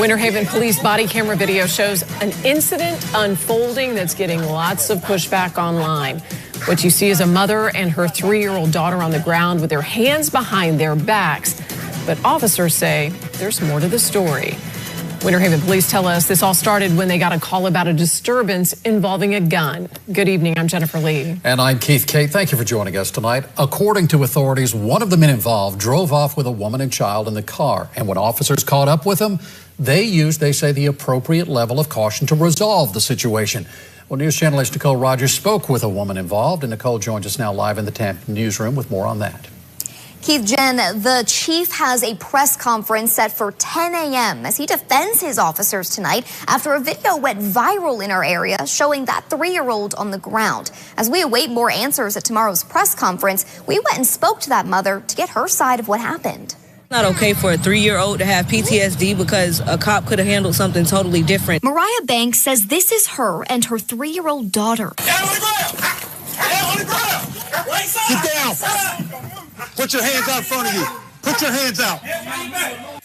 Winter Haven police body camera video shows an incident unfolding that's getting lots of pushback online. What you see is a mother and her 3-year-old daughter on the ground with their hands behind their backs. But officers say there's more to the story. Winter Haven police tell us this all started when they got a call about a disturbance involving a gun. Good evening, I'm Jennifer Lee. And I'm Keith Kate. Thank you for joining us tonight. According to authorities, one of the men involved drove off with a woman and child in the car. And when officers caught up with him, they used, they say, the appropriate level of caution to resolve the situation. Well, News Channel's Nicole Rogers spoke with a woman involved, and Nicole joins us now live in the Tampa newsroom with more on that. Keith, Jen, the chief has a press conference set for 10 a.m. as he defends his officers tonight after a video went viral in our area showing that 3-year-old on the ground. As we await more answers at tomorrow's press conference, we went and spoke to that mother to get her side of what happened. It's not okay for a 3-year-old to have PTSD because a cop could have handled something totally different. Mariah Banks says this is her and her 3-year-old daughter. Down on the ground! Down on the ground! Right side! Get down! Put your hands out in front of you. Put your hands out.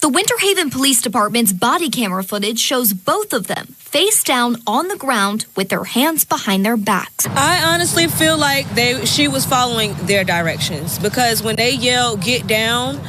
The Winter Haven Police Department's body camera footage shows both of them face down on the ground with their hands behind their backs. I honestly feel like she was following their directions because when they yelled, "Get down,"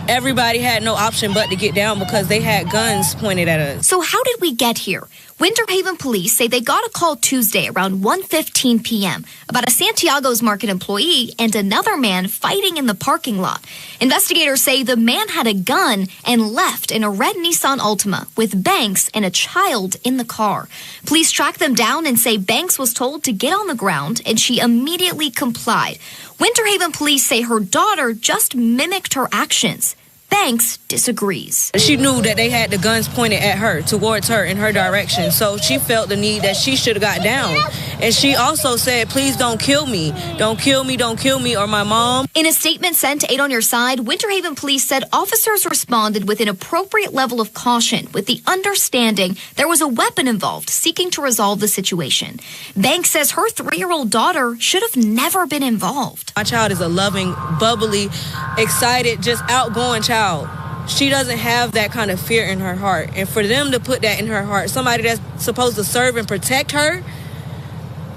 everybody had no option but to get down because they had guns pointed at us. So how did we get here? Winter Haven police say they got a call Tuesday around 1:15 p.m. about a Santiago's Market employee and another man fighting in the parking lot. Investigators say the man had a gun and left in a red Nissan Altima with Banks and a child in the car. Police tracked them down and say Banks was told to get on the ground and she immediately complied. Winter Haven police say her daughter just mimicked her actions. Banks disagrees. She knew that they had the guns pointed at her, towards her, in her direction. So she felt the need that she should have got down. And she also said, "Please don't kill me. Don't kill me, don't kill me, or my mom." In a statement sent to 8 on Your Side, Winter Haven police said officers responded with an appropriate level of caution, with the understanding there was a weapon involved, seeking to resolve the situation. Banks says her 3-year-old daughter should have never been involved. My child is a loving, bubbly, excited, just outgoing child. She doesn't have that kind of fear in her heart. And for them to put that in her heart, somebody that's supposed to serve and protect her,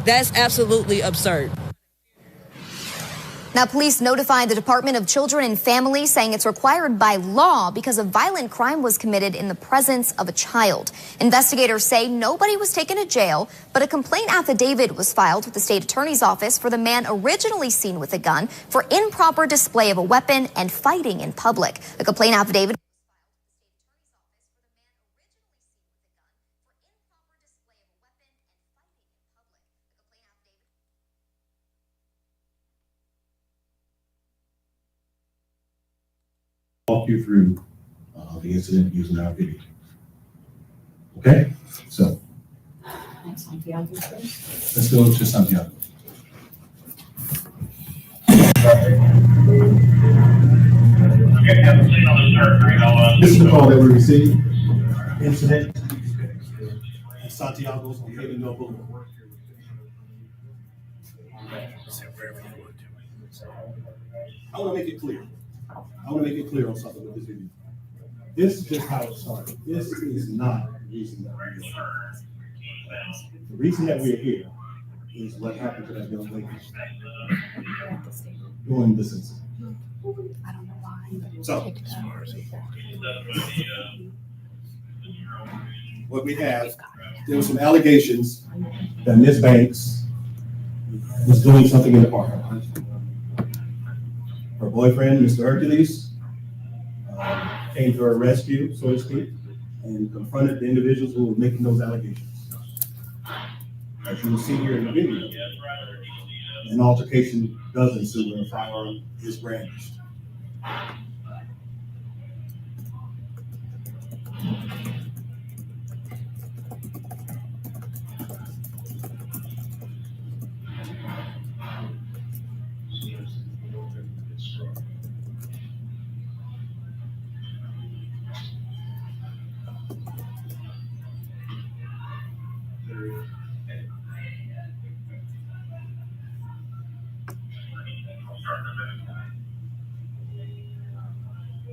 that's absolutely absurd. Now, police notified the Department of Children and Families, saying it's required by law because a violent crime was committed in the presence of a child. Investigators say nobody was taken to jail, but a complaint affidavit was filed with the state attorney's office for the man originally seen with a gun for improper display of a weapon and fighting in public. The complaint affidavit walk you through the incident using our video. Okay, so let's go to Santiago. This is the call that we received. Incident at Santiago's on Haven Boulevard. I want to make it clear. I want to make it clear on something with this video. This is just how it started. This is not the reason that we're here. The reason that we're here is what happened to that young lady during this incident. I don't know why. So, what we have, there were some allegations that Ms. Banks was doing something in the parking lot. Her boyfriend, Mr. Hercules, came to her rescue, so to speak, and confronted the individuals who were making those allegations. As you will see here in the video, an altercation does ensue when a firearm is brandished.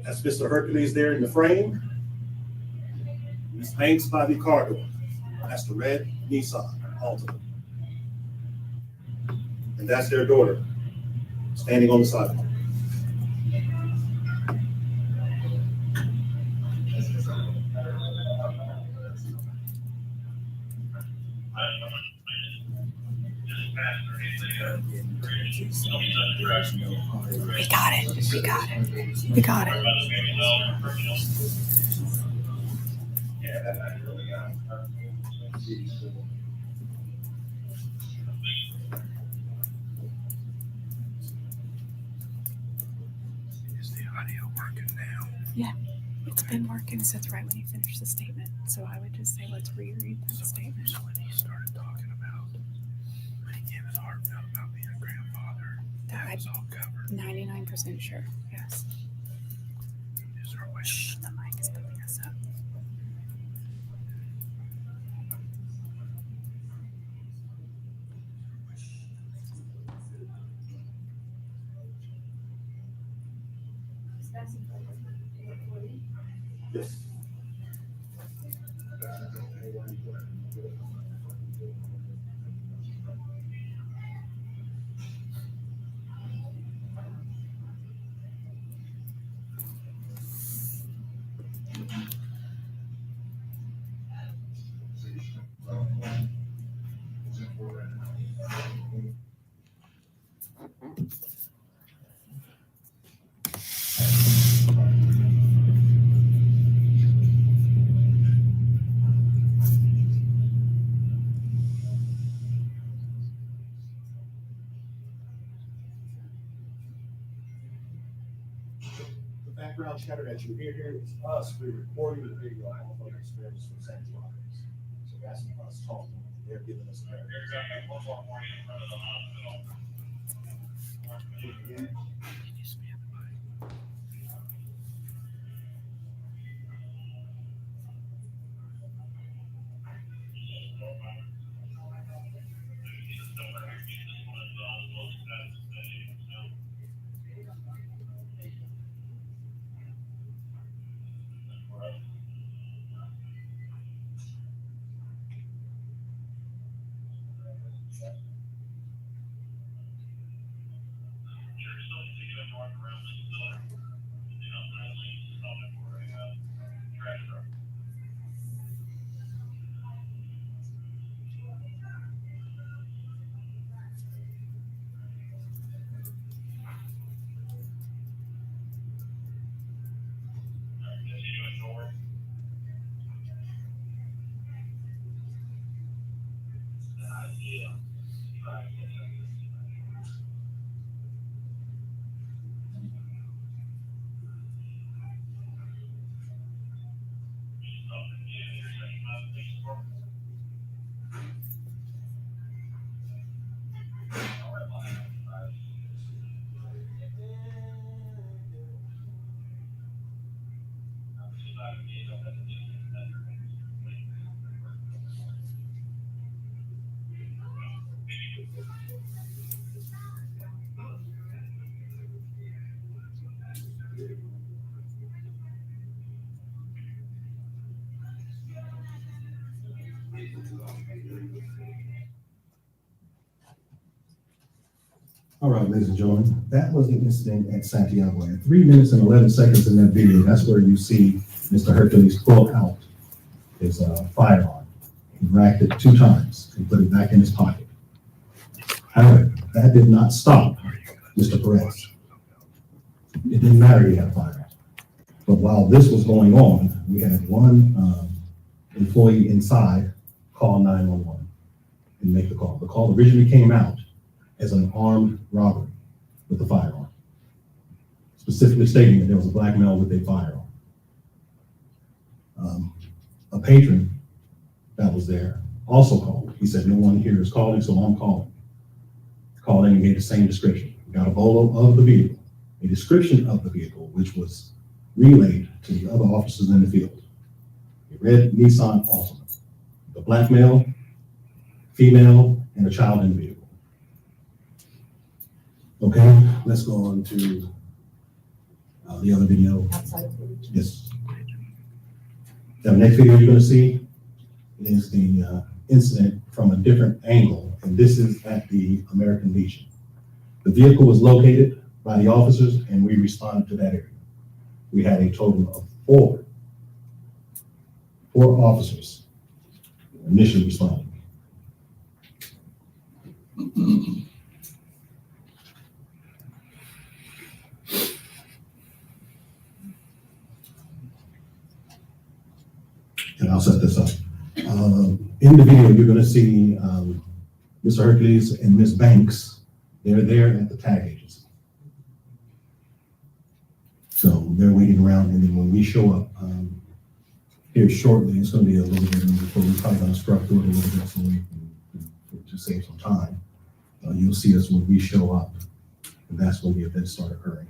That's Mr. Hercules there in the frame. hangs by the car door. That's the red Nissan Altima. And that's their daughter standing on the sidewalk. We got it. We got it. We got it. Is the audio working now? Yeah, it's been working since right when you finished the statement. So I would just say, let's reread that statement. So when he started talking about when he gave his heart out about being a grandfather, that was all covered. 99% sure. Yes. Is there a way? Shh, the mic is picking us up. Yes. Background chatter that you hear here is us. We're recording the video off of experience from Santiago. So that's us talking. They're giving us narrative. All right, ladies and gentlemen, that was the incident at Santiago. At 3 minutes and 11 seconds in that video, that's where you see Mr. Hercules pull out his firearm. He racked it 2 times and put it back in his pocket. However, that did not stop Mr. Perez. It didn't matter he had a firearm. But while this was going on, we had one employee inside call 911 and make the call. The call originally came out as an armed robbery with a firearm, specifically stating that there was a black male with a firearm. A patron that was there also called. He said, no one here is calling, so I'm calling. Called in and gave the same description. We got a bolo of the vehicle, a description of the vehicle, which was relayed to the other officers in the field. A red Nissan Altima. The black male, female, and a child in the vehicle. Okay, let's go on to the other video. Yes. The next video you're going to see is the incident from a different angle, and this is at the American Legion. The vehicle was located by the officers, and we responded to that area. We had a total of four officers initially responding. And I'll set this up. In the video, you're going to see Mr. Hercules and Ms. Banks. They're there at the tag agency. So they're waiting around, and then when we show up here shortly, it's going to be a little bit before we're probably going to scrub through it a little bit so we can to save some time. You'll see us when we show up, and that's when the events start occurring.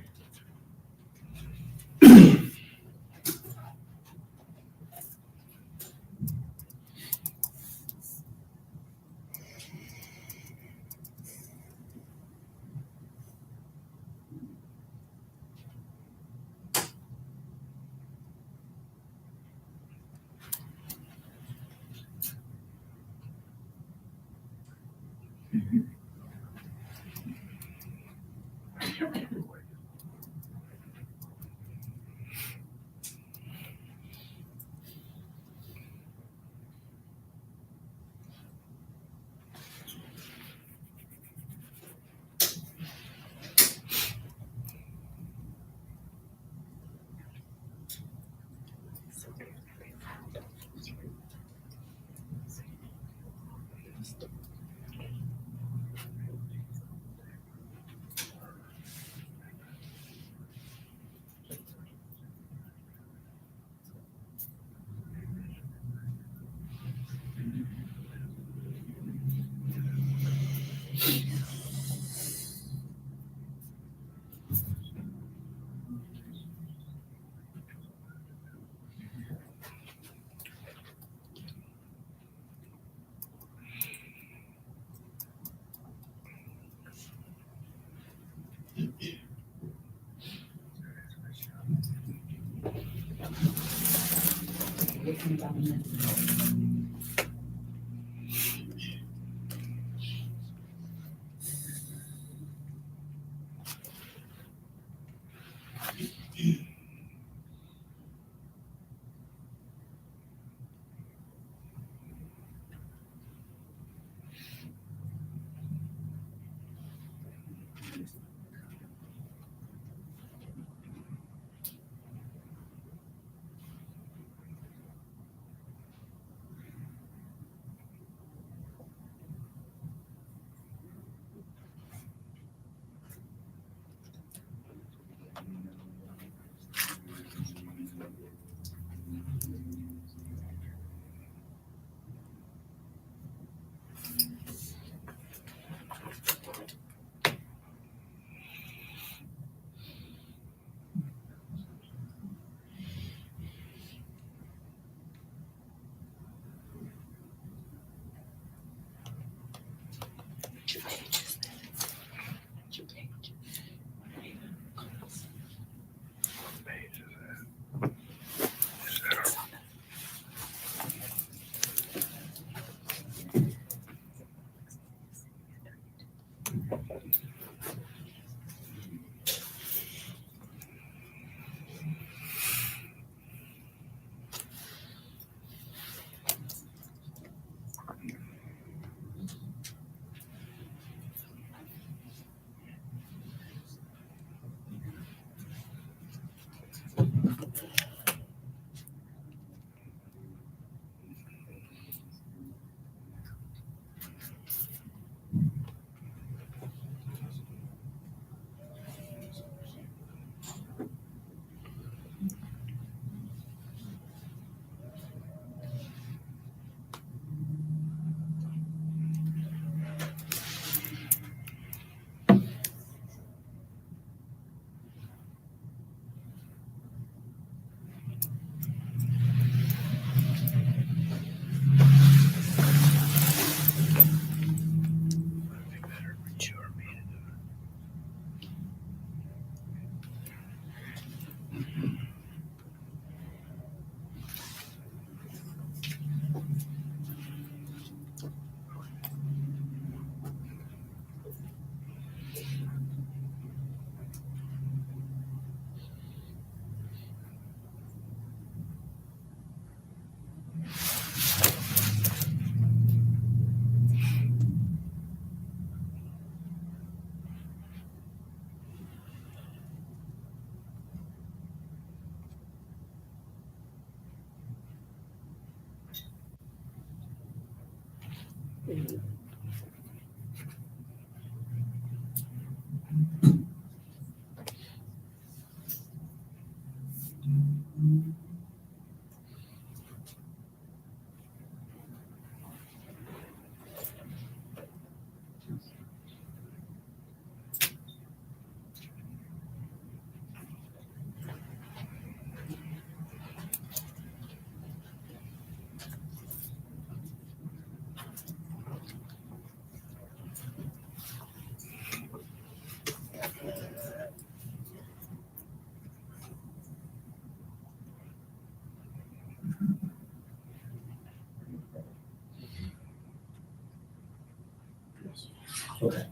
Okay.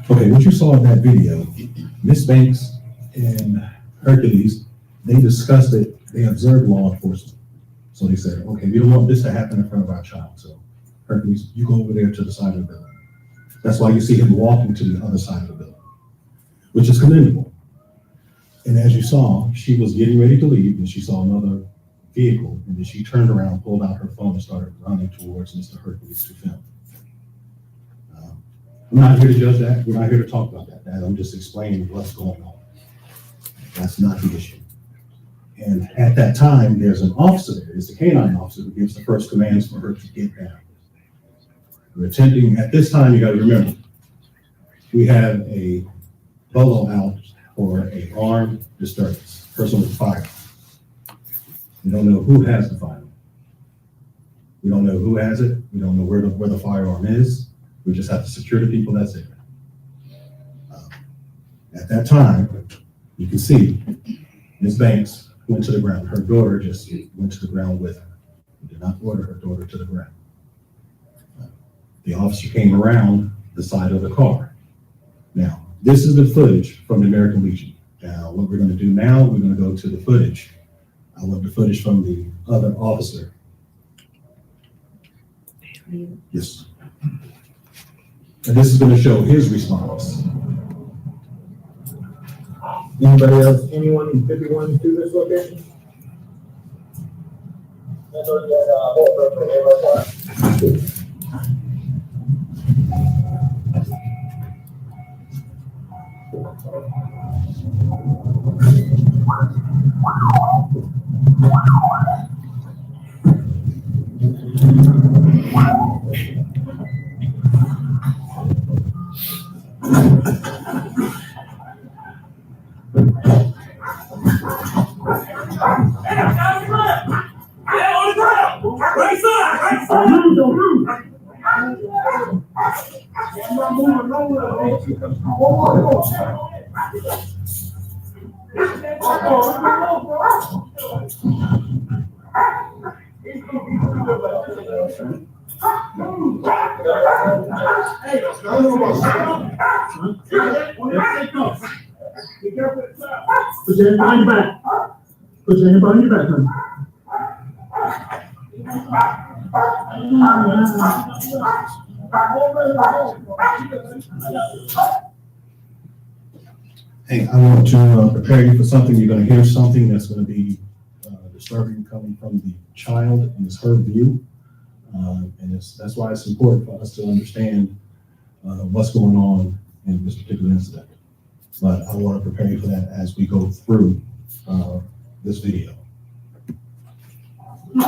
Okay, what you saw in that video, Miss Banks and Hercules, they discussed it, they observed law enforcement. So they said, okay, we don't want this to happen in front of our child. So Hercules, you go over there to the side of the building. That's why you see him walking to the other side of the building, which is commendable. And as you saw, she was getting ready to leave and she saw another vehicle, and then she turned around, pulled out her phone and started running towards Mr. Hercules to film. I'm not here to judge that. We're not here to talk about that. I'm just explaining what's going on. That's not the issue. And at that time, there's an officer there. It's the canine officer who gives the first commands for her to get down. We're attempting, at this time, you got to remember, we have a bolo out for an armed disturbance, person with fire. We don't know who has the firearm. We don't know who has it. We don't know where the firearm is. We just have to secure the people that's there. At that time, you can see Ms. Banks went to the ground. Her daughter just went to the ground with her. We did not order her daughter to the ground. The officer came around the side of the car. Now, this is the footage from the American Legion. Now, what we're going to do now, we're going to go to the footage. I want the footage from the other officer. Yes. And this is going to show his response. Anybody else, anyone in 51 to this location? Put your hand behind your back. Put your hand behind your back, honey. Hey, I want to prepare you for something. You're going to hear something that's going to be disturbing coming from the child, and it's her view. And that's why it's important for us to understand what's going on in this particular incident. But I want to prepare you for that as we go through this video. Can I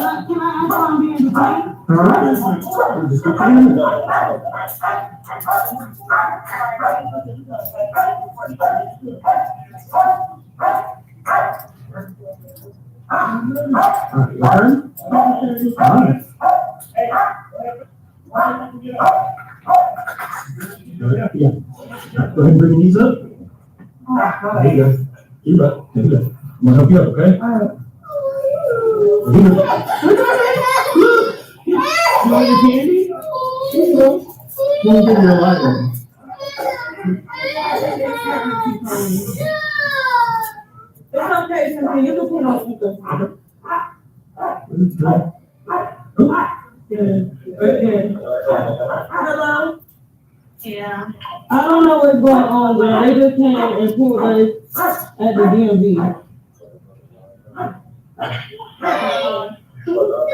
ask be in the Yeah. Go ahead and bring your knees up. There you go. You bet. I'm gonna help you up, okay? All right. You want your candy? Here you go. We'll give you a light one. It's okay, Cynthia. You can put on speaker. Good. Hello? Yeah. I don't know what's going on, girl. They just came and pulled us at the DMV.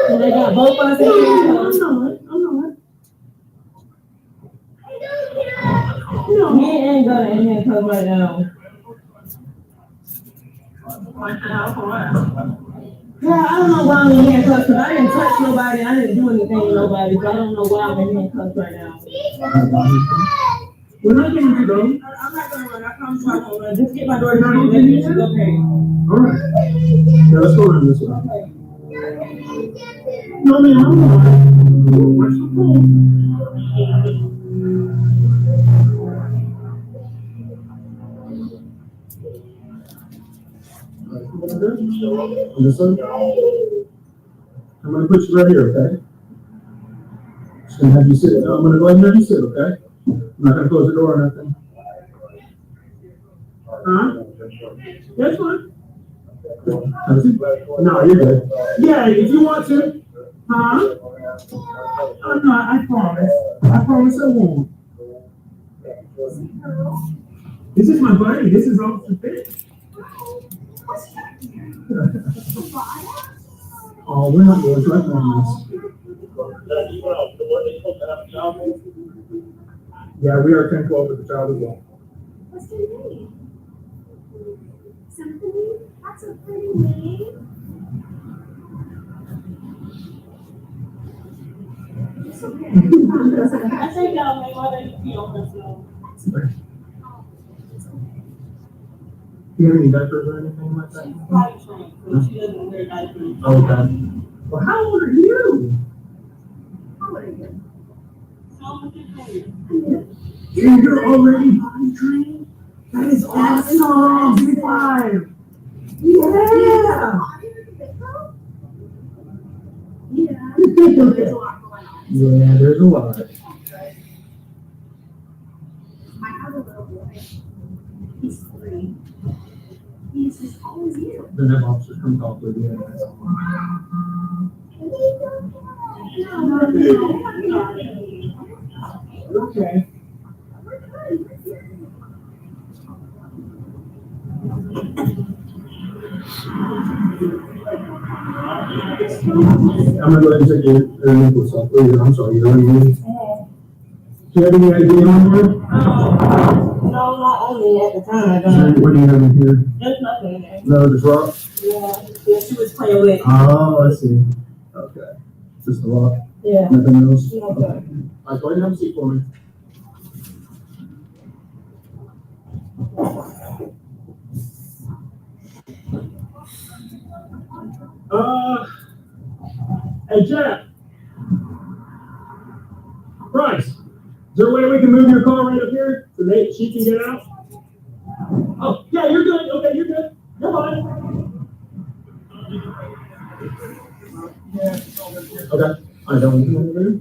And they got both of us in here. I'm handcuffed right now. Yeah, I don't know why I'm in handcuffs, because I didn't touch nobody, I didn't do anything to nobody, so I don't know why I'm in handcuffs right now. We're not getting you, though. I'm not gonna run, I promise I won't run. Just get my door down and let me go. Okay. All right. Yeah, let's go around this way. Okay. No, man, I'm not. Where's the pool? On this side? I'm gonna put you right here, okay? Just gonna have you sit. I'm gonna go ahead and have you sit, okay? I'm not gonna close the door or nothing. Huh? That's fine. No, you're good. Yeah, if you want to. Huh? Oh, no, I promise. I promise I won't. This is my buddy. This is Officer Fish. Oh, we're not going to, I promise. Yeah, we are 10-12 with the child as well. What's their name? Symphony? That's a pretty name. It's okay. I think I'll make all that feel myself. Do you have any diapers or anything like that? She's potty trained, so she doesn't wear diapers. Okay. Well, how old are you? How old are you? You're already potty trained? That is awesome! Give me 5. Yeah! Yeah, there's a lot. I have a little boy. He's 3. He's as tall as you. Then have officers come talk with you. Okay. I'm gonna go ahead and take your necklace off. I'm sorry, you know what I mean? Do you have any idea on there? No, not only at the time. I don't. What do you have in here? There's nothing in there. No, just rock? Yeah, she was playing with it. Oh, I see. Okay. Just the rock? Yeah. Nothing else? Yeah, Okay. All right, go ahead and have a seat for me. Hey, Jeff. Bryce, is there a way we can move your car right up here so that she can get out? Oh, yeah, you're good. Okay, you're good. You're fine. Okay. I don't want to move.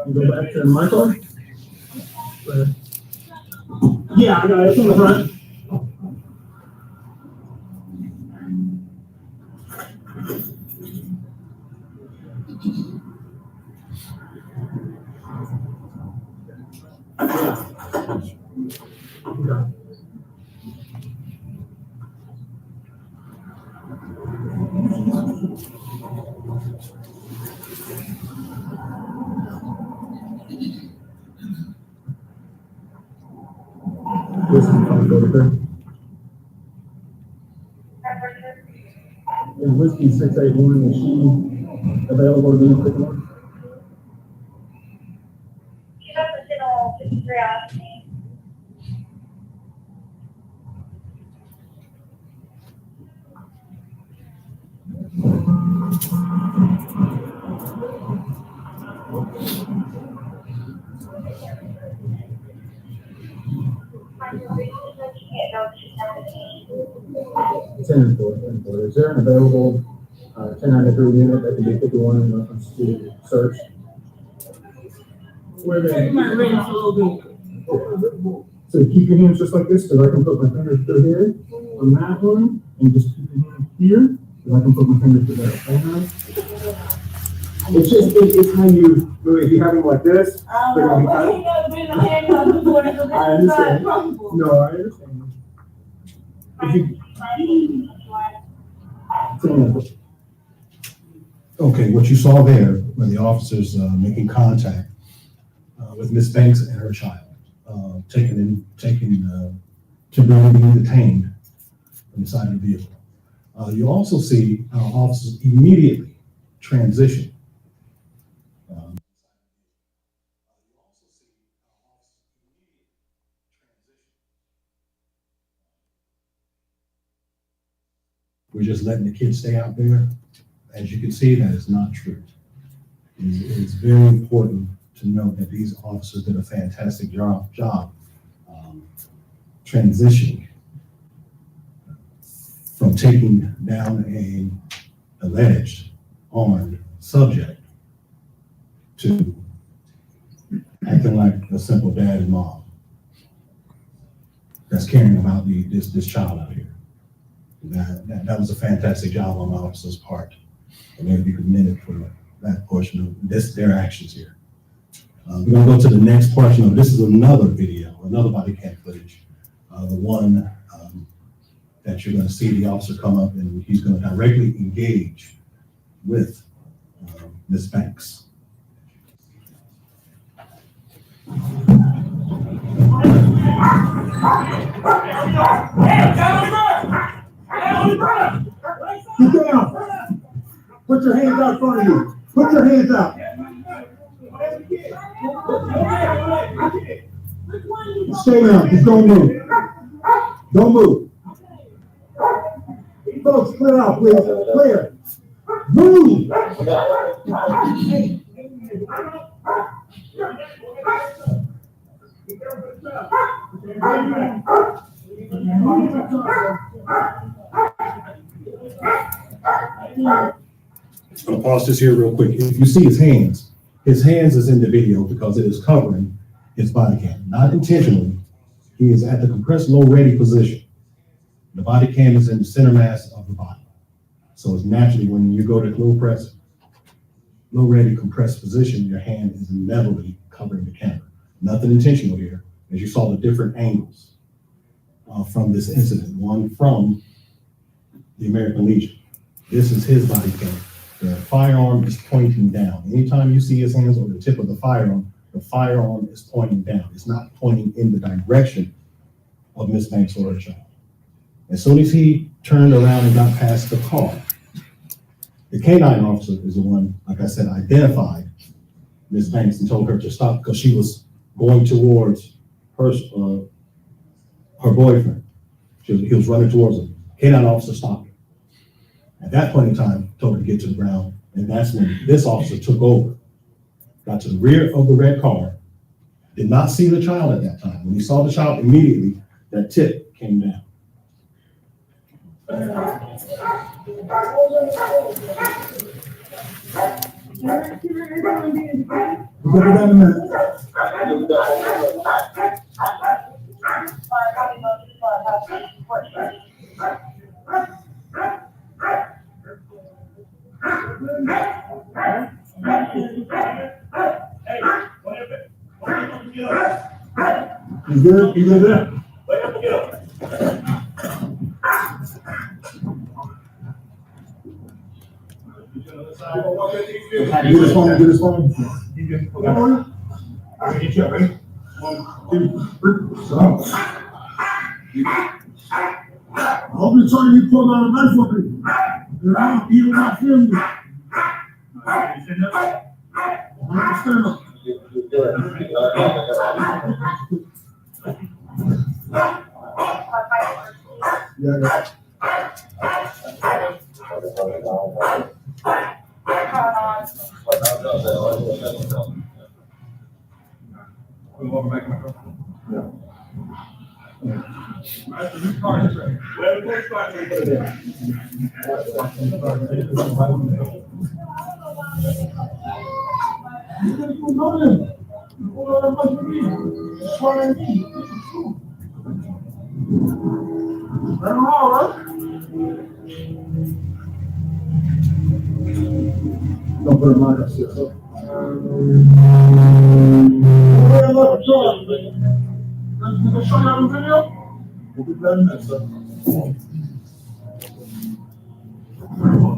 You go back to my car. Yeah, I got it. It's on the front. Okay. This is fine, over there. And whiskey 681, is she available to be quick one? She's up until 53 hours. Ten four. Is there an available 1093 unit that can be 51 in reference to search? Where they? So keep your hands just like this, because I can put my fingers through here on that one, and just keep your hand here, so I can put my fingers through there. Okay? It's just, it's how you, if you have them like this, they're gonna be tight. I understand. No, I understand. Okay, what you saw there when the officers making contact with Miss Banks and her child, taking to being detained on the side of the vehicle. You also see officers immediately transition. We're just letting the kids stay out there. As you can see, that is not true. It's very important to note that these officers did a fantastic job transitioning from taking down an alleged armed subject to acting like a simple dad and mom that's caring about this child out here. That was a fantastic job on the officer's part. And they'd be commended for that portion of their actions here. We're gonna go to the next portion of this is another video, another body cam footage. The one that you're gonna see the officer come up and he's gonna directly engage with Ms. Banks. Get down. Put your hands out in front of you. Put your hands out. Stay down. Just don't move. Don't move. Folks, clear out, please. Clear. Move. I'm gonna pause this here real quick. If you see his hands is in the video because it is covering his body cam, not intentionally. He is at the compressed low ready position. The body cam is in the center mass of the body. So it's naturally when you go to low ready compressed position, your hand is levelly covering the camera. Nothing intentional here, as you saw the different angles from this incident. One from the American Legion. This is his body cam. The firearm is pointing down. Anytime you see his hands on the tip of the firearm is pointing down. It's not pointing in the direction of Miss Banks or her child. As soon as he turned around and got past the car, the K-9 officer is the one, like I said, identified Miss Banks and told her to stop because she was going towards her boyfriend. He was running towards her. K-9 officer stopped her. At that point in time, told her to get to the ground, and that's when this officer took over. Got to the rear of the red car, did not see the child at that time. When he saw the child, immediately that tip came down. We'll get it down in a minute. You good? You good there? Get his phone, get his phone. Ready? 1, 2, 3, so. I'll be trying to pull out a knife for me. He will not feel me. Stand up. Yeah, I got it. Don't put him on us. Can I show you on the video? We'll be glad in that, sir.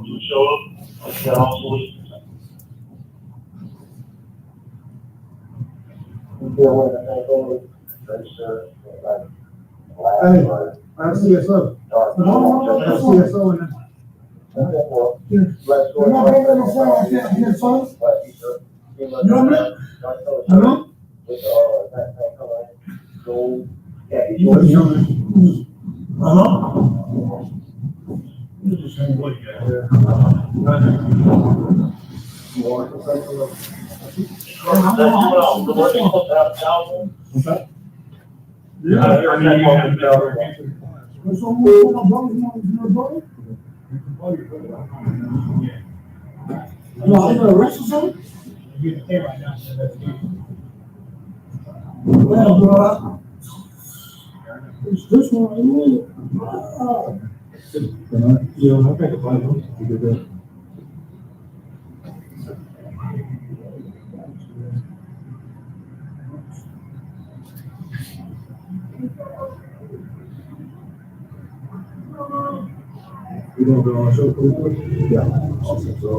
To show up, that also is. Hey, I CSO. CSO in there. This one, yeah, I think it's like, you gonna go on a show quick? Yeah. Awesome. So,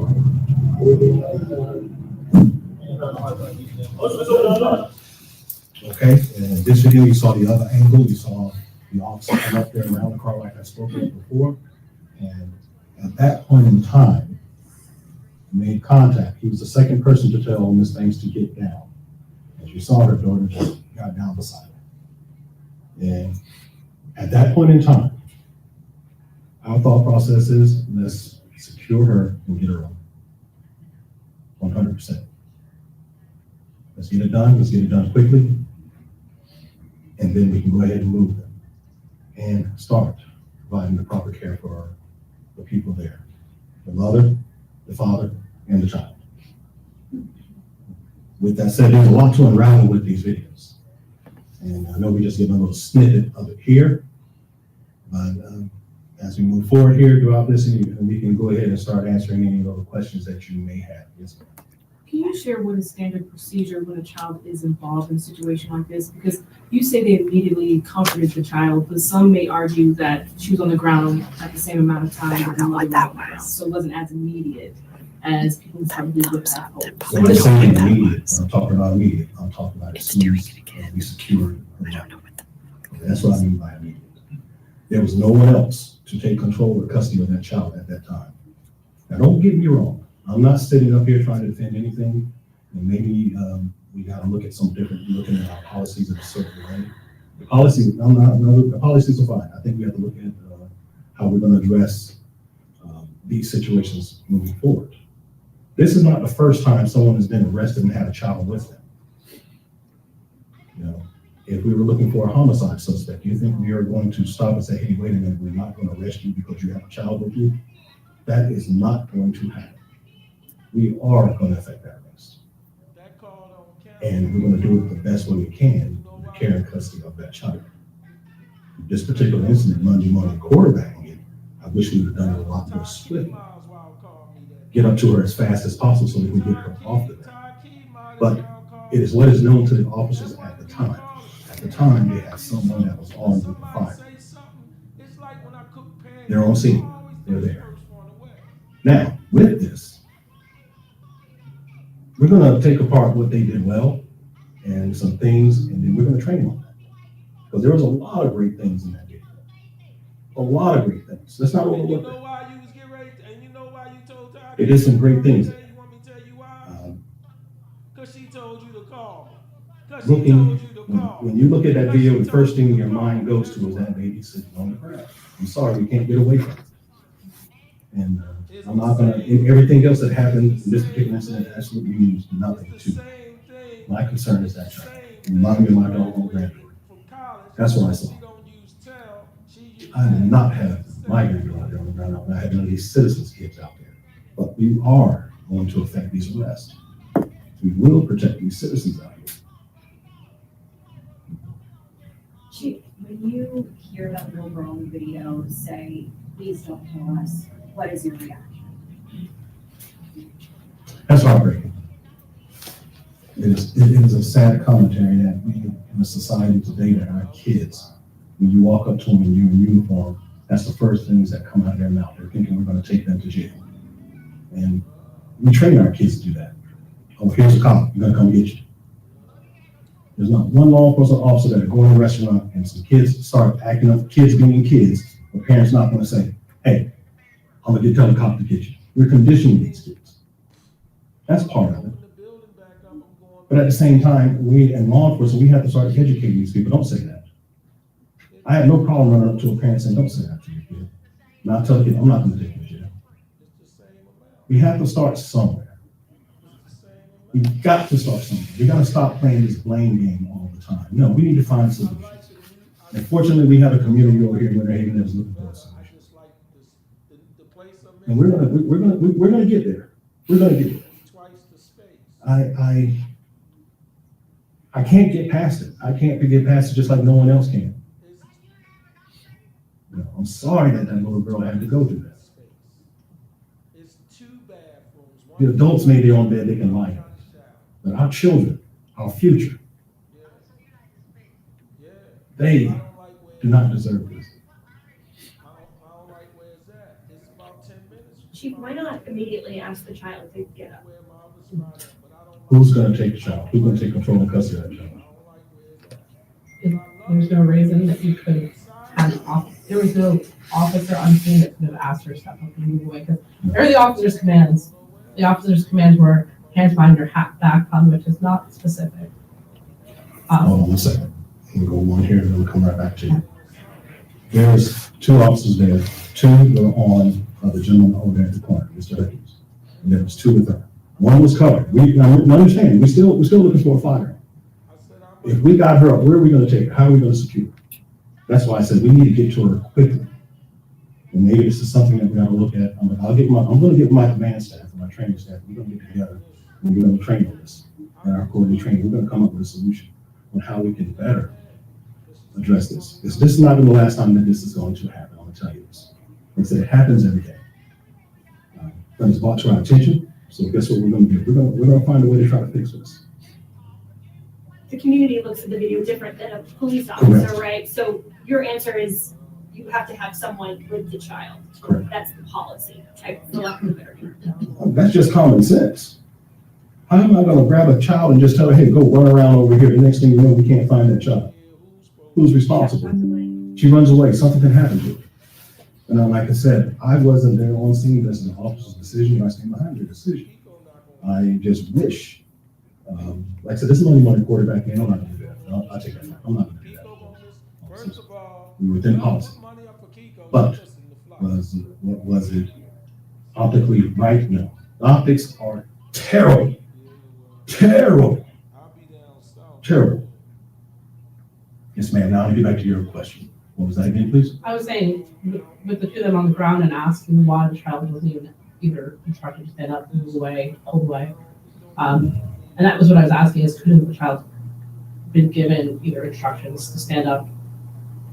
okay, and in this video, you saw the other angle. You saw the officer come up there around the car like I spoke of before. And at that point in time, he made contact. He was the second person to tell Miss Banks to get down. As you saw, her daughter just got down beside her. And at that point in time, our thought process is, let's secure her and get her on. 100%. Let's get it done. Let's get it done quickly. And then we can go ahead and move them and start providing the proper care for the people there. The mother, the father, and the child. With that said, there's a lot to unravel with these videos. And I know we just give a little snippet of it here, but as we move forward here throughout this, we can go ahead and start answering any of those questions that you may have. Yes, ma'am. Can you share what is standard procedure when a child is involved in a situation like this? Because you say they immediately comforted the child, but some may argue that she was on the ground at the same amount of time that the mother was, so it wasn't as immediate as people probably would have hoped. So when I'm saying immediate, when I'm talking about immediate, I'm talking about as soon as we secured her. That's what I mean by immediate. There was no one else to take control or custody of that child at that time. Now, don't get me wrong. I'm not sitting up here trying to defend anything. And maybe we got to look at some different, looking at our policies in a certain way. The policies, the policies are fine. I think we have to look at how we're going to address these situations moving forward. This is not the first time someone has been arrested and had a child with them. You know, if we were looking for a homicide suspect, do you think we are going to stop and say, hey, wait a minute, we're not going to arrest you because you have a child with you? That is not going to happen. We are going to effect that arrest. And we're going to do it the best way we can in the care and custody of that child. This particular incident, Monday morning quarterbacking it, I wish we would have done it a lot more swiftly. Get up to her as fast as possible so we can get her off the ground. But it is what is known to the officers at the time. At the time, they had someone that was armed with a fire. They're on scene. They're there. Now, with this, we're going to take apart what they did well and some things, and then we're going to train on that. Because there was a lot of great things in that video. A lot of great things. Let's not overlook that. It did some great things. Looking, when you look at that video, the first thing your mind goes to is that baby sitting on the ground. I'm sorry, we can't get away from it. And I'm not going to, everything else that happened in this particular incident absolutely means nothing to me. My concern is that child. It reminded me of my doggone granddaughter. That's what I saw. I did not have my granddaughter on the ground. I had none of these citizens' kids out there. But we are going to affect these arrests. We will protect these citizens out here. Chief, when you hear that little girl in the video say, please don't kill us, what is your reaction? That's heartbreaking. It is a sad commentary that we in a society today that our kids, when you walk up to them and you're in uniform, that's the first things that come out of their mouth. They're thinking we're going to take them to jail. And we train our kids to do that. Oh, here's a cop, we're going to come get you. There's not one law enforcement officer that go in a restaurant and some kids start acting up, kids being kids, the parents not gonna say, hey, I'm gonna tell the cop to get you. We're conditioning these kids. That's part of it. But at the same time, we in law enforcement, we have to start educating these people. Don't say that. I have no problem running up to a parent saying, don't say that to your kid. And I'll tell the kid, I'm not gonna take you to jail. We have to start somewhere. We've got to start somewhere. We gotta stop playing this blame game all the time. No, we need to find solutions. And fortunately, we have a community over here in Winter Haven that's looking for a solution. And we're gonna get there. We're gonna get there. I can't get past it. I can't get past it just like no one else can. You know, I'm sorry that little girl had to go through that. The adults made their own bed, they can lie in it. But our children, our future, they do not deserve this. Chief, why not immediately ask the child to get up? Who's going to take the child? Who's going to take control and custody of that child? There's no reason that you could have there was no officer on scene that could have asked her to step up and move away, because they're the officer's commands. The officer's commands were hands behind your back, which is not specific. Hold on a second. We'll go one here and then we'll come right back to you. There's two officers there. Two were on the gentleman over there at the corner, Mr. Hutchins. And there was two with her. One was covered. Now understand, we're still looking for a firearm. If we got her up, where are we going to take her? How are we going to secure her? That's why I said we need to get to her quickly. And maybe this is something that we got to look at. I'm going to get my command staff and my training staff. We're going to get together and we're going to train on this. And our quarterly training, we're going to come up with a solution on how we can better address this. This is not the last time that this is going to happen. I'm going to tell you this. Like I said, it happens every day. But it's brought to our attention. So guess what we're going to do? We're going to find a way to try to fix this. The community looks at the video different than a police officer, Correct. right? So your answer is you have to have someone with the child. Correct. That's the policy, for lack of a better term. That's just common sense. How am I going to grab a child and just tell her, hey, go run around over here? The next thing you know, we can't find that child. Who's responsible? She runs away. Something can happen to her. And like I said, I wasn't there on scene. That's an officer's decision. I stand behind your decision. I just wish, like I said, this is only one quarterback game. I'm not going to do that. I'll take that. I'm not going to do that. We were within policy. But was it optically right? No. The optics are terrible. Terrible. Terrible. Yes, ma'am. Now I'll get back to your question. What was that again, please? I was saying, with the two of them on the ground and asking why the child wasn't even either instructed to stand up, move away, hold away. And that was what I was asking, is couldn't the child been given either instructions to stand up,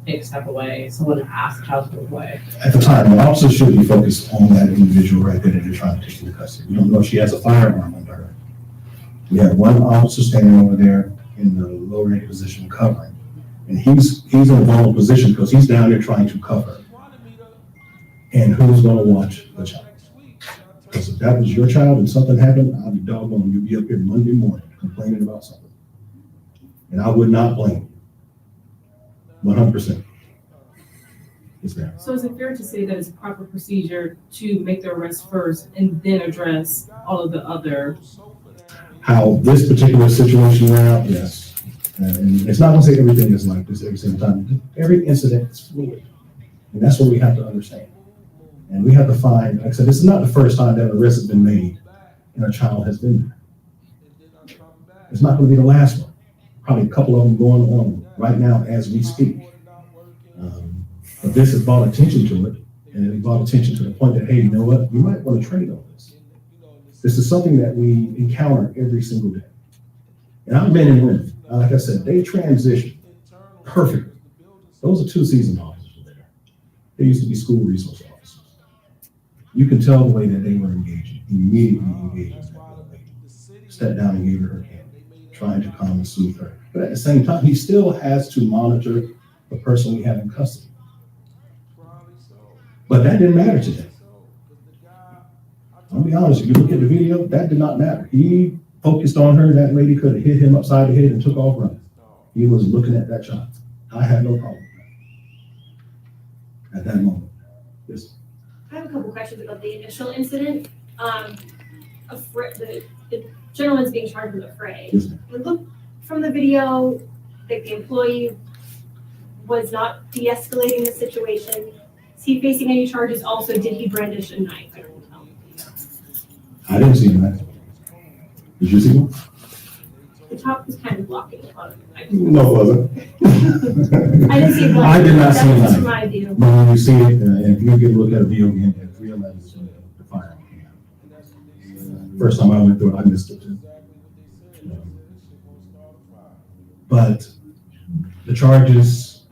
take a step away, someone asked the child to move away? At the time, the officer should be focused on that individual right there that they're trying to take into custody. We don't know if she has a firearm under her. We have one officer standing over there in the low range position covering. And he's in a vulnerable position because he's down there trying to cover. And who's going to watch the child? Because if that was your child and something happened, I'll be doggone, you'll be up here Monday morning complaining about something. And I would not blame you. 100%. Yes, ma'am. So is it fair to say that it's a proper procedure to make the arrest first and then address all of the other? How this particular situation went out, yes. And it's not going to say everything is like this every single time. Every incident is fluid. And that's what we have to understand. And we have to find, like I said, this is not the first time that an arrest has been made and a child has been there. It's not going to be the last one. Probably a couple of them going on right now as we speak. But this has brought attention to it. And it brought attention to the point that, hey, you know what? We might want to trade on this. This is something that we encounter every single day. And our men and women, like I said, they transition perfectly. Those are two seasoned officers there. They used to be school resource officers. You can tell the way that they were engaging, immediately engaging with that little lady. Stepped down and gave her her candy, trying to calm and soothe her. But at the same time, he still has to monitor the person we have in custody. But that didn't matter to them. I'll be honest, if you look at the video, that did not matter. He focused on her. That lady could have hit him upside the head and took off running. He was looking at that child. I had no problem with that at that moment. Yes. I have a couple questions about the initial incident. The gentleman's being charged with a fray. Yes, ma'am. It looked from the video that the employee was not de-escalating the situation. Is he facing any charges? Also, did he brandish a knife? I don't know. I didn't see him. Did you see him? The top was kind of blocking the bottom. No, it wasn't. I didn't see it. I did not see That was him. my view. But when you see it, if you get a look at a video again, at 311, the firearm. First time I went through it, I missed it too. But the charges,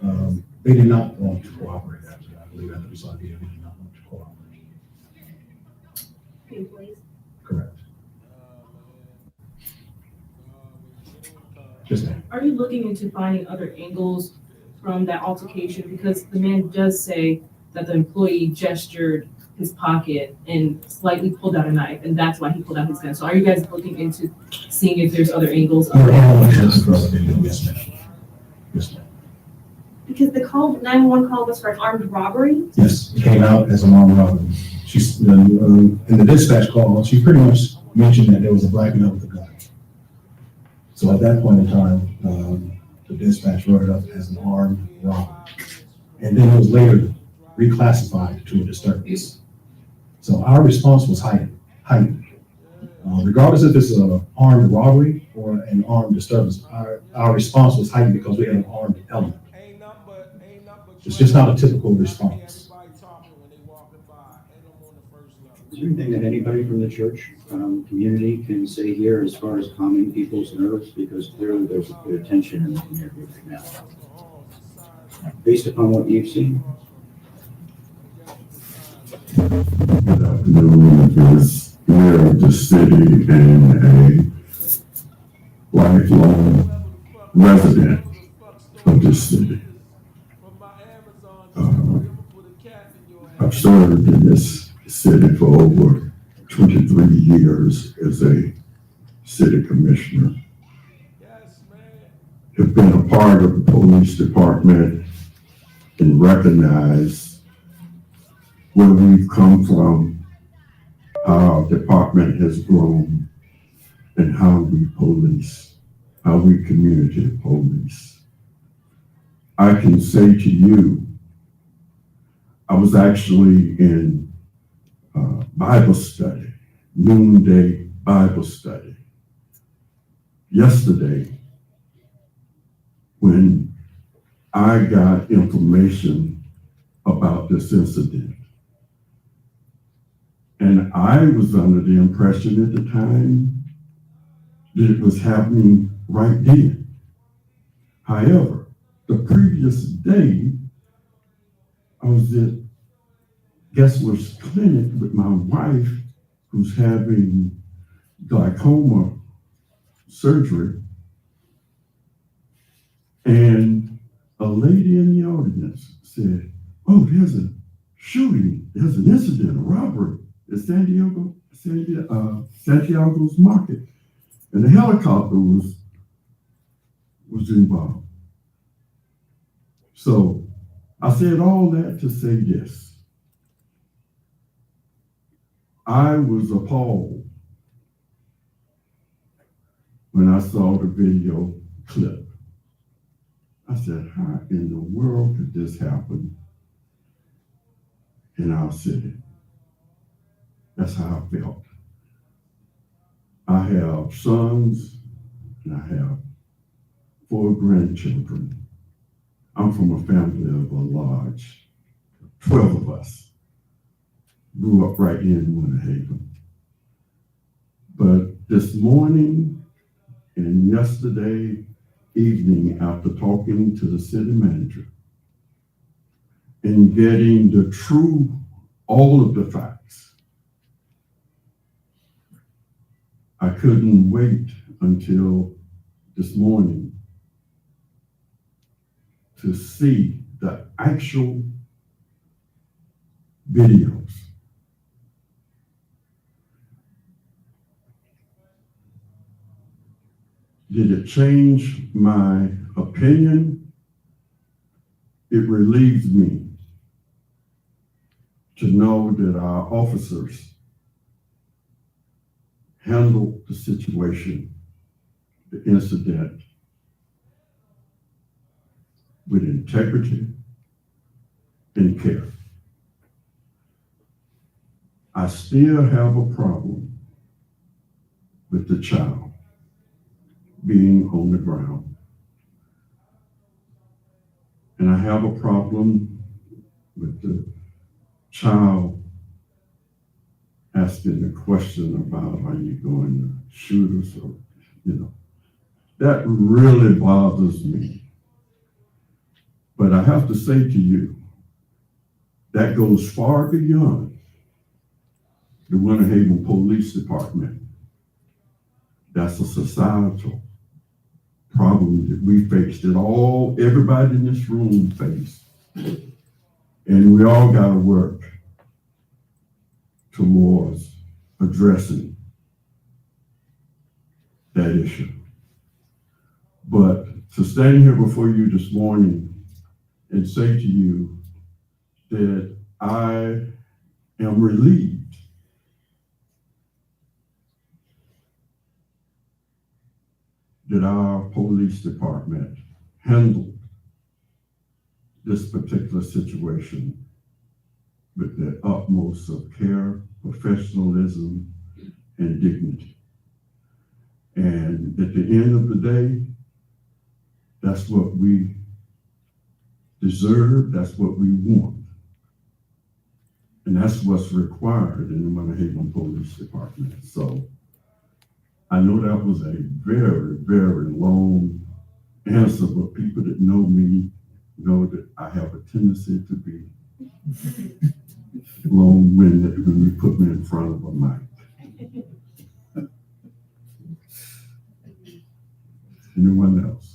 they did not want to cooperate. Actually, I believe after we saw the video, they did not want to cooperate. Employees. Correct. Yes, ma'am. Are you looking into finding other angles from that altercation? Because the man does say that the employee gestured his pocket and slightly pulled out a knife, and that's why he pulled out his gun. So are you guys looking into seeing if there's other angles? We're analyzing this for other video. Yes, ma'am. Yes, ma'am. Because the 911 call was for an armed robbery? Yes, it came out as an armed robbery. She's in the dispatch call, she pretty much mentioned that there was a black man with a gun. So at that point in time, the dispatch wrote it up as an armed robbery. And then it was later reclassified to a disturbance. So our response was heightened. Regardless if this is an armed robbery or an armed disturbance, our response was heightened because we had an armed element. It's just not a typical response. Is there anything that anybody from the church community can say here as far as calming people's nerves? Because clearly there's a bit of tension in the community right now. Based upon what you've seen? Good afternoon. As mayor of the city and a lifelong resident of this city, I've served in this city for over 23 years as a city commissioner. Have been a part of the police department and recognize where we've come from, how our department has grown, and how we police, how we community police. I can say to you, I was actually in Bible study, noonday Bible study, yesterday when I got information about this incident. And I was under the impression at the time that it was happening right then. However, the previous day, I was at Guestler's Clinic with my wife, who's having glaucoma surgery, and a lady in the audience said, "Oh, there's a shooting, there's an incident, a robbery at Santiago's market, and the helicopter was involved." So I said all that to say this. I was appalled when I saw the video clip. I said, how in the world could this happen in our city? That's how I felt. I have sons and I have 4 grandchildren. I'm from a family of a large, 12 of us. Grew up right here in Winter Haven. But this morning and yesterday evening, after talking to the city manager and getting the true, all of the facts, I couldn't wait until this morning to see the actual videos. Did it change my opinion? It relieves me to know that our officers handled the situation, the incident, with integrity and care. I still have a problem with the child being on the ground. And I have a problem with the child asking the question about, are you going to shoot us? Or, that really bothers me. But I have to say to you, that goes far beyond the Winter Haven Police Department. That's a societal problem that we face, that everybody in this room face. And we all got to work towards addressing that issue. But to stand here before you this morning and say to you that I am relieved that our police department handled this particular situation with the utmost of care, professionalism, and dignity. And at the end of the day, that's what we deserve, that's what we want. And that's what's required in the Winter Haven Police Department. So I know that was a very, very long answer, but people that know me know that I have a tendency to be long-winded when you put me in front of a mic. Anyone else?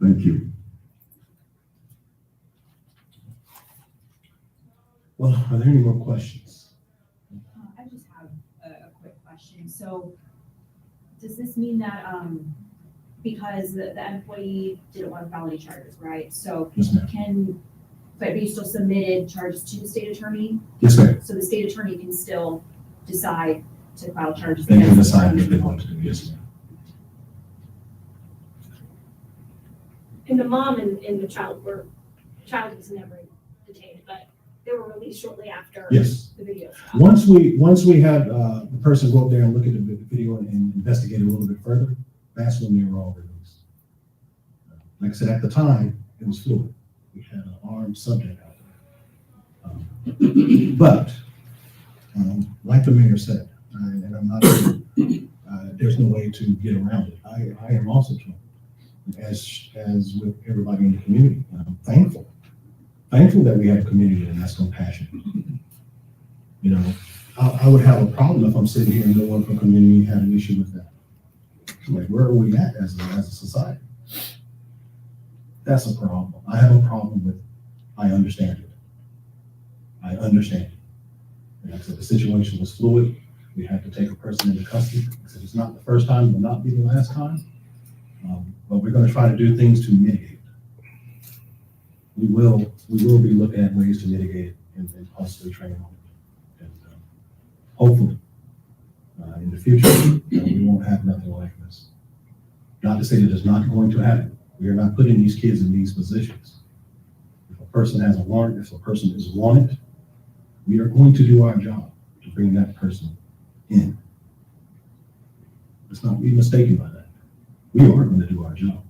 Thank you. Well, are there any more questions? I just have a quick question. So does this mean that because the employee didn't want felony charges, right? So Yes, ma'am. But you still submitted charges to the state attorney? Yes, ma'am. So the state attorney can still decide to file charges They can against the decide if they attorney? want to do, yes, ma'am. And the mom and the child was never detained, but they were released shortly after Yes. the video. Once we had the person go up there and look at the video and investigate it a little bit further, that's when they were all released. Like I said, at the time, it was fluid. We had an armed subject out there. But like the mayor said, and I'm not, there's no way to get around it. I am also troubled, as with everybody in the community. And I'm thankful that we have a community that's compassionate. I would have a problem if I'm sitting here and no one from the community had an issue with that. Like, where are we at as a society? That's a problem. I have a problem with, I understand it. I understand it. And like I said, the situation was fluid. We had to take a person into custody. I said, it's not the first time, it will not be the last time. But we're going to try to do things to mitigate it. We will be looking at ways to mitigate it and possibly train on it. And hopefully, in the future, we won't have nothing like this. Not to say that it's not going to happen. We are not putting these kids in these positions. If a person has a warrant, if a person is wanted, we are going to do our job to bring that person in. Let's not be mistaken by that. We are going to do our job.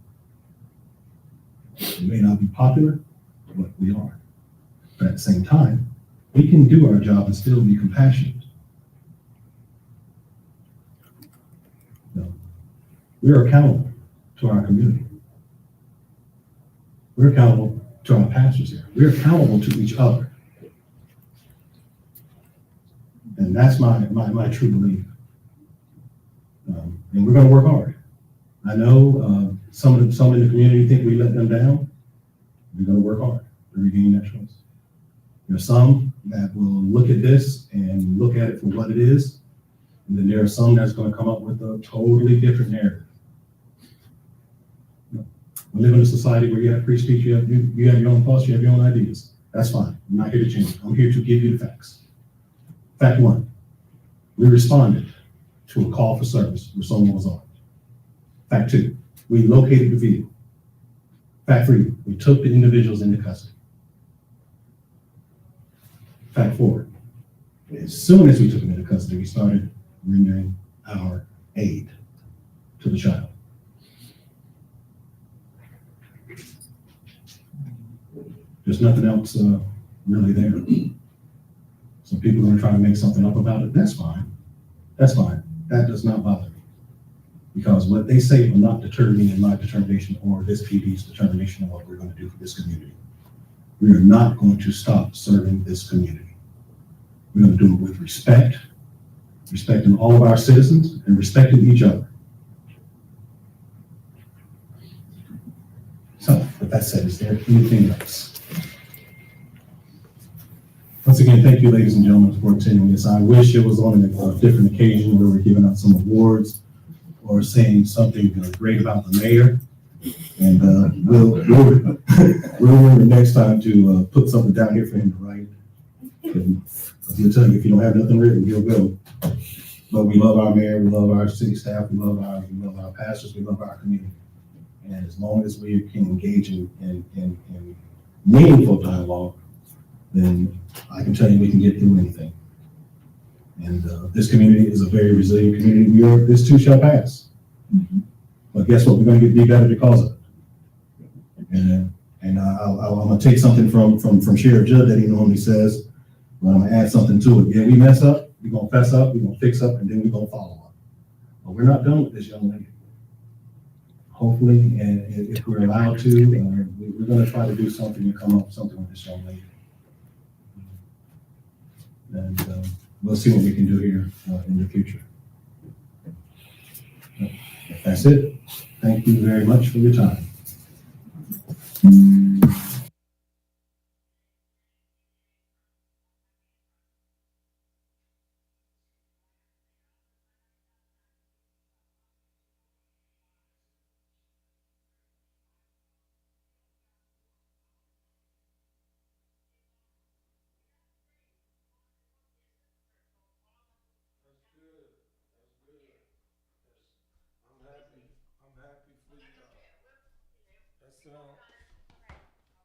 It may not be popular, but we are. But at the same time, we can do our job and still be compassionate. We are accountable to our community. We're accountable to our pastors here. We're accountable to each other. And that's my true belief. And we're going to work hard. I know some in the community think we let them down. We're going to work hard to regain that trust. There are some that will look at this and look at it for what it is And then there are some that's going to come up with a totally different narrative. We live in a society where you have free speech, you have your own thoughts, you have your own ideas. That's fine. I'm not here to change it. I'm here to give you the facts. Fact one, we responded to a call for service where someone was armed. Fact two, we located the vehicle. Fact three, we took the individuals into custody. Fact four, as soon as we took them into custody, we started rendering our aid to the child. There's nothing else really there. Some people are going to try to make something up about it. That's fine. That's fine. That does not bother me. Because what they say will not deter me in my determination or this PD's determination of what we're going to do for this community. We are not going to stop serving this community. We're going to do it with respect, respecting all of our citizens and respecting each other. So, with that said, is there anything else? Once again, thank you, ladies and gentlemen, for attending this. I wish it was on a different occasion where we're giving out some awards or saying something great about the mayor. And we'll remember next time to put something down here for him to write. And he'll tell you if you don't have nothing written, he'll go. But we love our mayor, we love our city staff, we love our pastors, we love our community. And as long as we can engage in meaningful dialogue, then I can tell you we can get through anything. And this community is a very resilient community. This too shall pass. Mm-hmm. But guess what? We're going to be better because of it. And I'm going to take something from Sheriff Judd that he normally says, but I'm going to add something to it. Yeah, we mess up, we're going to fess up, we're going to fix up, and then we're going to follow up. But we're not done with this, young lady. Hopefully, and if we're allowed to, we're going to try to do something and come up with something with this young lady. And we'll see what we can do here in the future. That's it. Thank you very much for your time.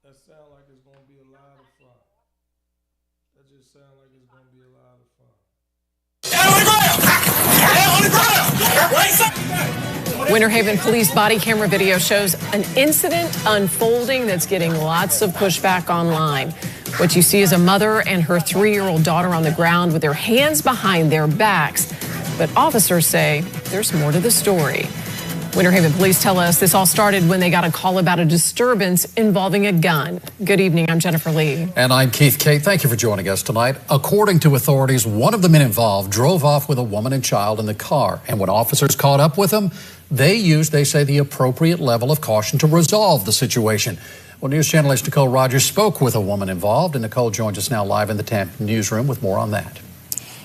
That sound like it's gonna be a lot of fun. That just sound like it's gonna be a lot of fun. Winter Haven police body camera video shows an incident unfolding that's getting lots of pushback online. What you see is a mother and her 3-year-old daughter on the ground with their hands behind their backs. But officers say there's more to the story. Winter Haven police tell us this all started when they got a call about a disturbance involving a gun. Good evening, I'm Jennifer Lee. And I'm Keith Kate. Thank you for joining us tonight. According to authorities, one of the men involved drove off with a woman and child in the car. And when officers caught up with him, they used, they say, the appropriate level of caution to resolve the situation. Well, News Channel 8's Nicole Rogers spoke with a woman involved, and Nicole joins us now live in the Tampa newsroom with more on that.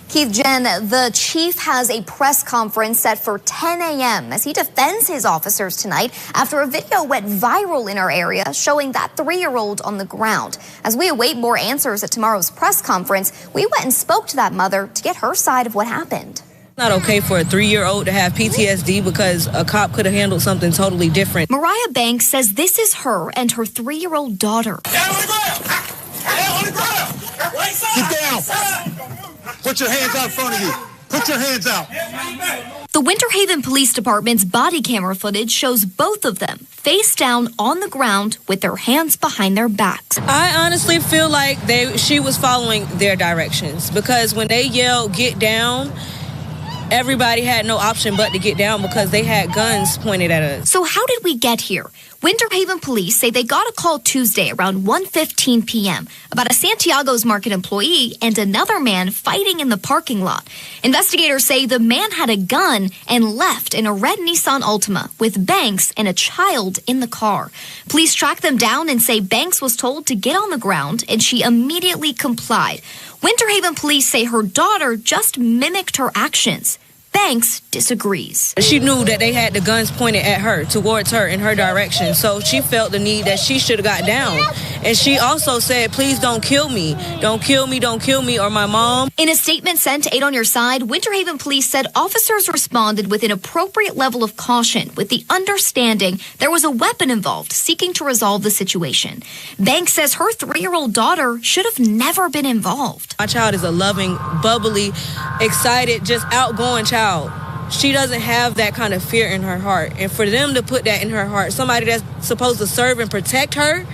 Keith, Jen, the chief has a press conference set for 10 a.m. as he defends his officers tonight after a video went viral in our area showing that 3-year-old on the ground. As we await more answers at tomorrow's press conference, we went and spoke to that mother to get her side of what happened. It's not okay for a 3-year-old to have PTSD because a cop could have handled something totally different. Mariah Banks says this is her and her 3-year-old daughter. Down on the ground! Down on the ground! Get down! Put your hands out in front of you. Put your hands out. The Winter Haven Police Department's body camera footage shows both of them face down on the ground with their hands behind their backs. I honestly feel like she was following their directions because when they yelled, "Get down," everybody had no option but to get down because they had guns pointed at us. So how did we get here? Winter Haven police say they got a call Tuesday around 1:15 p.m. about a Santiago's Market employee and another man fighting in the parking lot. Investigators say the man had a gun and left in a red Nissan Altima with Banks and a child in the car. Police tracked them down and say Banks was told to get on the ground and she immediately complied. Winter Haven police say her daughter just mimicked her actions. Banks disagrees. She knew that they had the guns pointed at her, towards her, in her direction. So she felt the need that she should have got down. And she also said, please don't kill me. Don't kill me, don't kill me, or my mom. In a statement sent to 8 on Your Side, Winter Haven police said officers responded with an appropriate level of caution, with the understanding there was a weapon involved, seeking to resolve the situation. Banks says her 3-year-old daughter should have never been involved. My child is a loving, bubbly, excited, just outgoing child. She doesn't have that kind of fear in her heart. And for them to put that in her heart, somebody that's supposed to serve and protect her,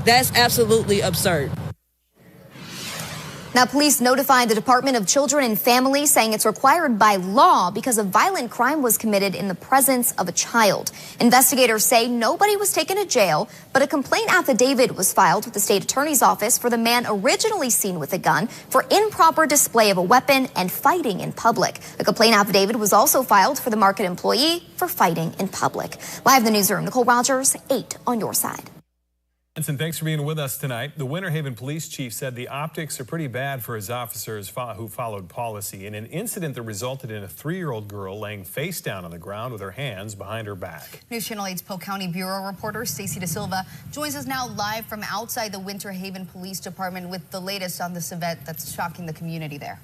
that's absolutely absurd. Now, police notified the Department of Children and Families, saying it's required by law because a violent crime was committed in the presence of a child. Investigators say nobody was taken to jail, but a complaint affidavit was filed with the state attorney's office for the man originally seen with a gun for improper display of a weapon and fighting in public. A complaint affidavit was also filed for the market employee for fighting in public. Live in the newsroom, Nicole Rogers, 8 on Your Side. And thanks for being with us tonight. The Winter Haven police chief said the optics are pretty bad for his officers who followed policy in an incident that resulted in a 3-year-old girl laying face down on the ground with her hands behind her back. News Channel 8's Polk County Bureau reporter Stacey De Silva joins us now live from outside the Winter Haven Police Department with the latest on this event that's shocking the community there.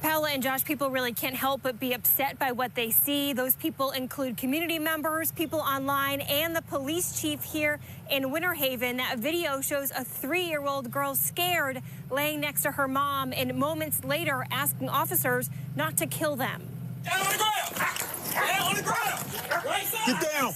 Paola and Josh, people really can't help but be upset by what they see. Those people include community members, people online, and the police chief here in Winter Haven. That video shows a 3-year-old girl scared, laying next to her mom, and moments later asking officers not to kill them. Down on the ground! Down on the ground! Get down!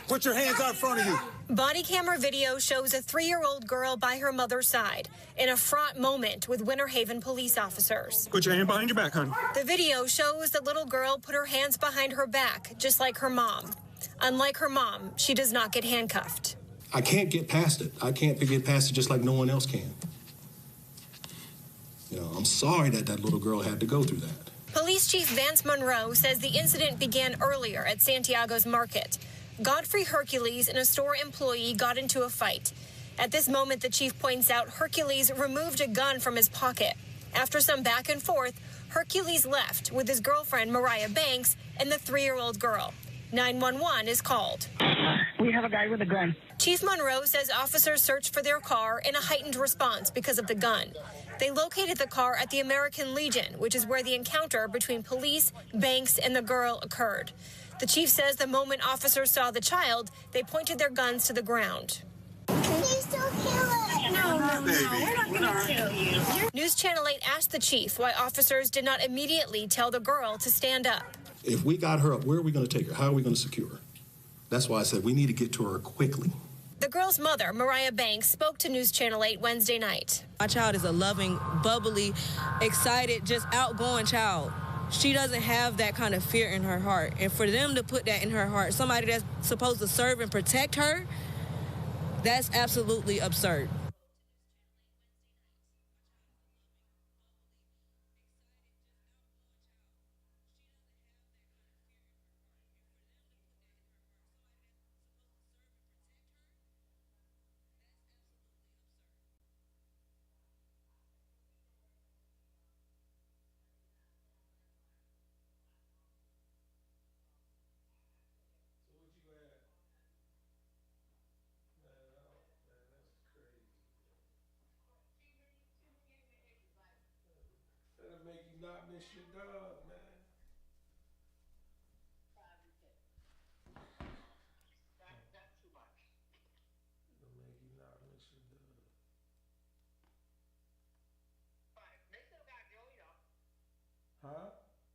Put your hands out in front of you. Body camera video shows a 3-year-old girl by her mother's side in a fraught moment with Winter Haven police officers. Put your hand behind your back, honey. The video shows the little girl put her hands behind her back, just like her mom. Unlike her mom, she does not get handcuffed. I can't get past it. I can't get past it just like no one else can. You know, I'm sorry that that little girl had to go through that. Police Chief Vance Monroe says the incident began earlier at Santiago's market. Godfrey Hercules and a store employee got into a fight. At this moment, the chief points out Hercules removed a gun from his pocket. After some back and forth, Hercules left with his girlfriend, Mariah Banks, and the 3-year-old girl. 911 is called. We have a guy with a gun. Chief Monroe says officers searched for their car in a heightened response because of the gun. They located the car at the American Legion, which is where the encounter between police, Banks, and the girl occurred. The chief says the moment officers saw the child, they pointed their guns to the ground. Please don't kill us. No, we're not going to kill you. News Channel 8 asked the chief why officers did not immediately tell the girl to stand up. If we got her up, where are we going to take her? How are we going to secure her? That's why I said we need to get to her quickly. The girl's mother, Mariah Banks, spoke to News Channel 8 Wednesday night. My child is a loving, bubbly, excited, just outgoing child. She doesn't have that kind of fear in her heart. And for them to put that in her heart, somebody that's supposed to serve and protect her, that's absolutely absurd. That'll make you not miss your dog.